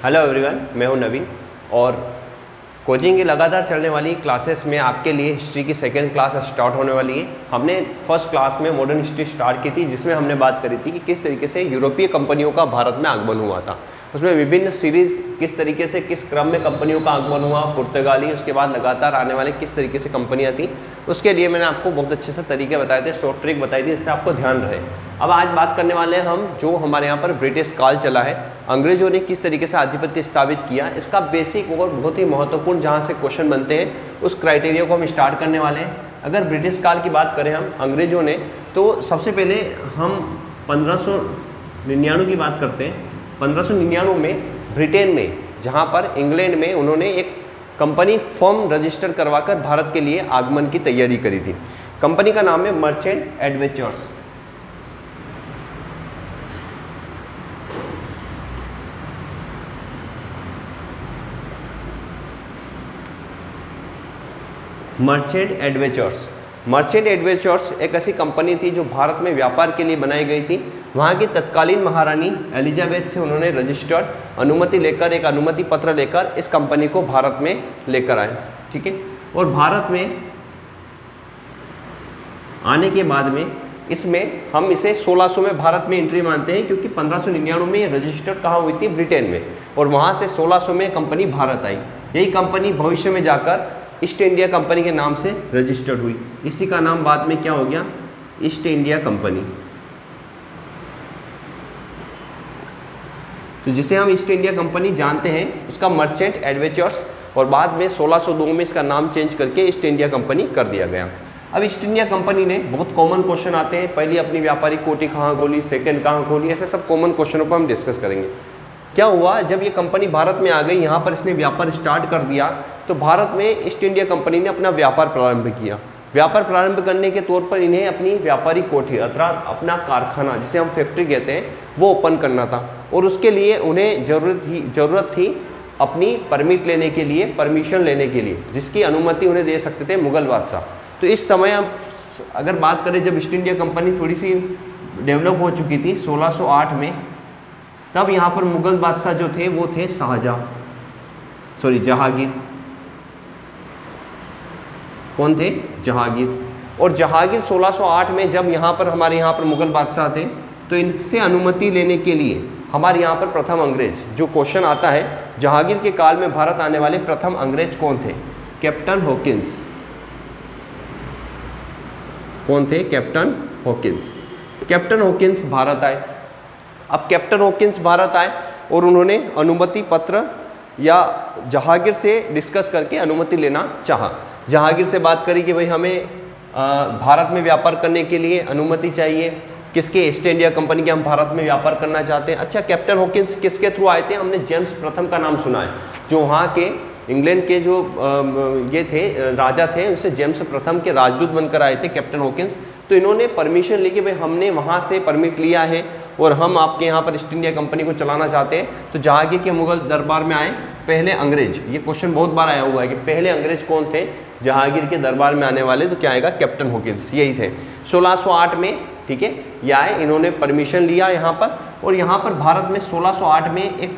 Hello everyone, मैं हूं नवीन और कोचिंग की लगातार चलने वाली क्लासेस में आपके लिए हिस्ट्री की सेकेंड क्लास स्टार्ट होने वाली है। हमने फर्स्ट क्लास में मॉडर्न हिस्ट्री स्टार्ट की थी, जिसमें हमने बात करी थी कि किस तरीके से यूरोपीय कंपनियों का भारत में आगमन हुआ था। उसमें विभिन्न सीरीज़ किस तरीके से किस क्रम में कंपनियों का आगमन हुआ, पुर्तगाली, उसके बाद लगातार आने वाले किस तरीके से कंपनियाँ थी, उसके लिए मैंने आपको बहुत अच्छे से तरीके बताए थे, शॉर्ट ट्रिक बताई थी, इससे आपको ध्यान रहे। अब आज बात करने वाले हैं हम जो हमारे यहाँ पर ब्रिटिश काल चला है, अंग्रेजों ने किस तरीके से आधिपत्य स्थापित किया, इसका बेसिक और बहुत ही महत्वपूर्ण जहाँ से क्वेश्चन बनते हैं उस क्राइटेरिया को हम स्टार्ट करने वाले हैं। अगर ब्रिटिश काल की बात करें हम अंग्रेजों ने, तो सबसे पहले हम 1599 की बात करते हैं। 1599 में ब्रिटेन में, जहाँ पर इंग्लैंड में उन्होंने एक कंपनी फर्म रजिस्टर करवाकर भारत के लिए आगमन की तैयारी करी थी। कंपनी का नाम है मर्चेंट एडवेंचर्स। मर्चेंट एडवेंचर्स एक ऐसी कंपनी थी जो भारत में व्यापार के लिए बनाई गई थी। वहाँ की तत्कालीन महारानी एलिजाबेथ से उन्होंने रजिस्टर्ड अनुमति लेकर, एक अनुमति पत्र लेकर इस कंपनी को भारत में लेकर आए। ठीक है, और भारत में आने के बाद में इसमें हम इसे 1600 में भारत में एंट्री मानते हैं, क्योंकि 1599 में रजिस्टर्ड कहाँ हुई थी, ब्रिटेन में, और वहाँ से 1600 में कंपनी भारत आई। यही कंपनी भविष्य में जाकर ईस्ट इंडिया कंपनी के नाम से रजिस्टर्ड हुई। इसी का नाम बाद में क्या हो गया, ईस्ट इंडिया कंपनी। तो जिसे हम ईस्ट इंडिया कंपनी जानते हैं उसका मर्चेंट एडवेंचर्स, और बाद में 1602 में इसका नाम चेंज करके ईस्ट इंडिया कंपनी कर दिया गया। अब ईस्ट इंडिया कंपनी ने, बहुत कॉमन क्वेश्चन आते हैं, पहली अपनी व्यापारिक कोठी कहाँ खोली, सेकंड कहाँ खोली, ऐसे सब कॉमन क्वेश्चनों पर हम डिस्कस करेंगे। क्या हुआ, जब ये कंपनी भारत में आ गई, यहाँ पर इसने व्यापार स्टार्ट कर दिया, तो भारत में ईस्ट इंडिया कंपनी ने अपना व्यापार प्रारंभ किया। व्यापार प्रारंभ करने के तौर पर इन्हें अपनी व्यापारिक कोठी अर्थात अपना कारखाना, जिसे हम फैक्ट्री कहते हैं, वो ओपन करना था, और उसके लिए उन्हें ज़रूरत थी अपनी परमिट लेने के लिए, परमिशन लेने के लिए, जिसकी अनुमति उन्हें दे सकते थे मुगल बादशाह। तो इस समय अगर बात करें, जब ईस्ट इंडिया कंपनी थोड़ी सी डेवलप हो चुकी थी 1608 में, तब यहाँ पर मुगल बादशाह जो थे वो थे जहांगीर। कौन थे, जहांगीर। और जहांगीर 1608 में जब यहाँ पर हमारे यहाँ पर मुगल बादशाह थे, तो इनसे अनुमति लेने के लिए हमारे यहाँ पर प्रथम अंग्रेज, जो क्वेश्चन आता है, जहांगीर के काल में भारत आने वाले प्रथम अंग्रेज कौन थे, कैप्टन हॉकिंस। कौन थे, captain Hawkins. Captain Hawkins Bharat आए। अब कैप्टन हॉकिंस भारत आए और उन्होंने अनुमति पत्र या जहांगीर से डिस्कस करके अनुमति लेना चाहा। जहांगीर से बात करी कि भाई हमें भारत में व्यापार करने के लिए अनुमति चाहिए, किसके, ईस्ट इंडिया कंपनी के, हम भारत में व्यापार करना चाहते हैं। अच्छा, कैप्टन हॉकिंस किसके थ्रू आए थे, हमने जेम्स प्रथम का नाम सुना है, जो वहाँ के इंग्लैंड के जो ये थे राजा थे, उनसे जेम्स प्रथम के राजदूत बनकर आए थे कैप्टन हॉकिंस। तो इन्होंने परमिशन ली कि भाई हमने वहाँ से परमिट लिया है और हम आपके यहाँ पर ईस्ट इंडिया कंपनी को चलाना चाहते हैं। तो जहांगीर के मुगल दरबार में आए पहले अंग्रेज। ये क्वेश्चन बहुत बार आया हुआ है कि पहले अंग्रेज कौन थे जहांगीर के दरबार में आने वाले, तो क्या आएगा, कैप्टन हॉकिंस। यही थे 1608 में। ठीक है, ये आए, इन्होंने परमिशन लिया यहाँ पर, और यहाँ पर भारत में 1608 में एक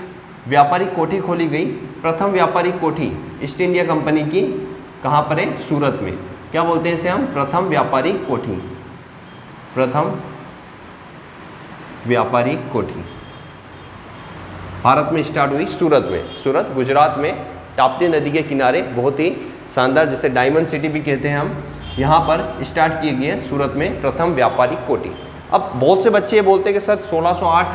व्यापारिक कोठी खोली गई, प्रथम व्यापारिक कोठी ईस्ट इंडिया कंपनी की। कहाँ पर है, सूरत में। क्या बोलते हैं इसे हम, प्रथम व्यापारिक कोठी। प्रथम व्यापारिक कोठी भारत में स्टार्ट हुई सूरत में। सूरत गुजरात में, ताप्ती नदी के किनारे, बहुत ही शानदार, जिसे डायमंड सिटी भी कहते हैं हम, यहाँ पर स्टार्ट किए गए सूरत में प्रथम व्यापारिक कोठी। अब बहुत से बच्चे बोलते हैं कि सर 1608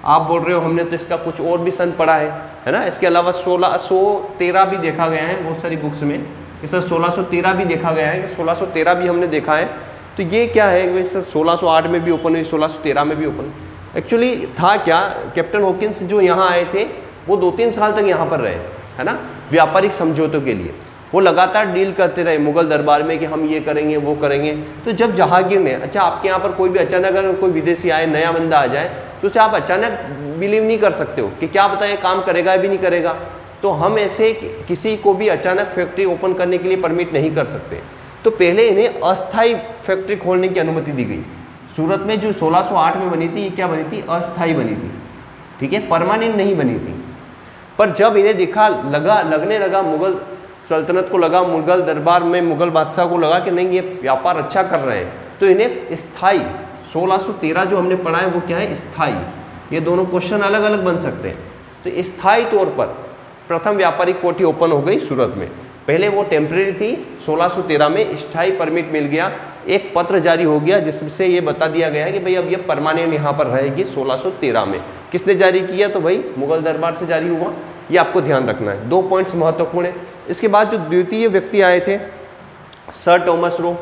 आप बोल रहे हो, हमने तो इसका कुछ और भी सन पढ़ा है ना, इसके अलावा 1613 भी देखा गया है बहुत सारी बुक्स में कि सर 1613 भी देखा गया है, कि 1613 भी हमने देखा है। तो ये क्या है कि सर 1608 में भी ओपन हुई, 1613 में भी ओपन। एक्चुअली था क्या, कैप्टन हॉकिंस जो यहाँ आए थे वो 2-3 साल तक यहाँ पर रहे, है ना, व्यापारिक समझौतों के लिए। वो लगातार डील करते रहे मुगल दरबार में कि हम ये करेंगे, वो करेंगे। तो जब जहांगीर ने, अच्छा आपके यहाँ पर कोई भी अचानक अगर कोई विदेशी आए, नया बंदा आ जाए, तो उसे आप अचानक बिलीव नहीं कर सकते हो कि क्या पता ये काम करेगा या भी नहीं करेगा। तो हम ऐसे किसी को भी अचानक फैक्ट्री ओपन करने के लिए परमिट नहीं कर सकते। तो पहले इन्हें अस्थायी फैक्ट्री खोलने की अनुमति दी गई। सूरत में जो 1608 में बनी थी, ये क्या बनी थी, अस्थायी बनी थी, ठीक है, परमानेंट नहीं बनी थी। पर जब इन्हें दिखा लगने लगा मुगल सल्तनत को लगा, मुगल दरबार में मुगल बादशाह को लगा कि नहीं ये व्यापार अच्छा कर रहे हैं, तो इन्हें स्थायी 1613 जो हमने पढ़ा है वो क्या है, स्थायी। ये दोनों क्वेश्चन अलग अलग बन सकते हैं। तो स्थायी तौर पर प्रथम व्यापारिक कोठी ओपन हो गई सूरत में। पहले वो टेम्परेरी थी, 1613 में स्थायी परमिट मिल गया, एक पत्र जारी हो गया जिससे ये बता दिया गया कि भाई अब ये परमानेंट यहाँ पर रहेगी 1613 में। किसने जारी किया, तो भाई मुगल दरबार से जारी हुआ। ये आपको ध्यान रखना है, 2 पॉइंट्स महत्वपूर्ण है। इसके बाद जो द्वितीय व्यक्ति आए थे सर टॉमस रो,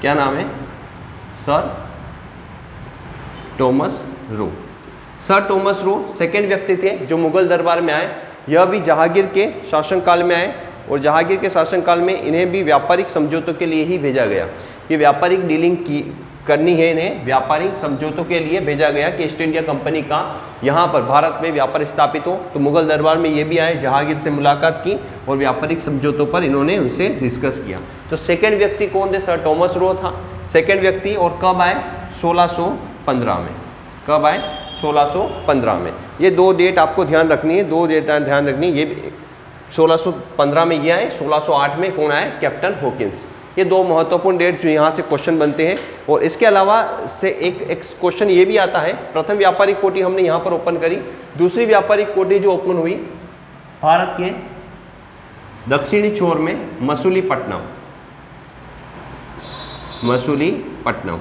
क्या नाम है, sir Thomas Roe. Sir Thomas Roe second व्यक्ति थे जो मुगल दरबार में आए। यह भी जहांगीर के शासनकाल में आए और जहांगीर के शासनकाल में इन्हें भी व्यापारिक समझौतों के लिए ही भेजा गया। ये व्यापारिक डीलिंग की करनी है, इन्हें व्यापारिक समझौतों के लिए भेजा गया कि ईस्ट इंडिया कंपनी का यहाँ पर भारत में व्यापार स्थापित हो। तो मुगल दरबार में ये भी आए, जहांगीर से मुलाकात की और व्यापारिक समझौतों पर इन्होंने उनसे डिस्कस किया। तो सेकेंड व्यक्ति कौन थे, सर टॉमस रो था सेकेंड व्यक्ति। और कब आए, 1615 में। कब आए, 1615 में। ये 2 डेट आपको ध्यान रखनी है, 2 डेट ध्यान रखनी है। ये 1615 में ये आए, 1608 में कौन आए, कैप्टन हॉकिंस। ये 2 महत्वपूर्ण डेट जो यहाँ से क्वेश्चन बनते हैं। और इसके अलावा से एक क्वेश्चन ये भी आता है, प्रथम व्यापारिक कोठी हमने यहाँ पर ओपन करी, दूसरी व्यापारिक कोठी जो ओपन हुई भारत के दक्षिणी छोर में मसूलीपट्टनम, मसूलीपट्टनम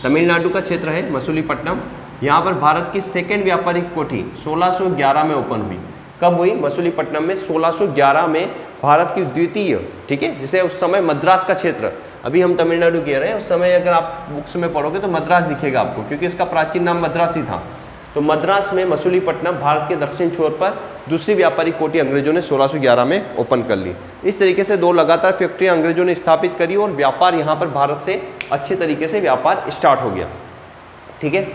तमिलनाडु का क्षेत्र है मसूलीपट्टनम। यहाँ पर भारत की सेकेंड व्यापारिक कोठी 1611 में ओपन हुई। कब हुई, मसूलीपट्टनम में 1611 में भारत की द्वितीय, ठीक है, जिसे उस समय मद्रास का क्षेत्र, अभी हम तमिलनाडु कह रहे हैं, उस समय अगर आप बुक्स में पढ़ोगे तो मद्रास दिखेगा आपको, क्योंकि इसका प्राचीन नाम मद्रास ही था। तो मद्रास में मसूलीपट्टनम भारत के दक्षिण छोर पर दूसरी व्यापारिक कोठी अंग्रेजों ने 1611 में ओपन कर ली। इस तरीके से 2 लगातार फैक्ट्रियाँ अंग्रेजों ने स्थापित करी और व्यापार यहाँ पर भारत से अच्छे तरीके से व्यापार स्टार्ट हो गया। ठीक है।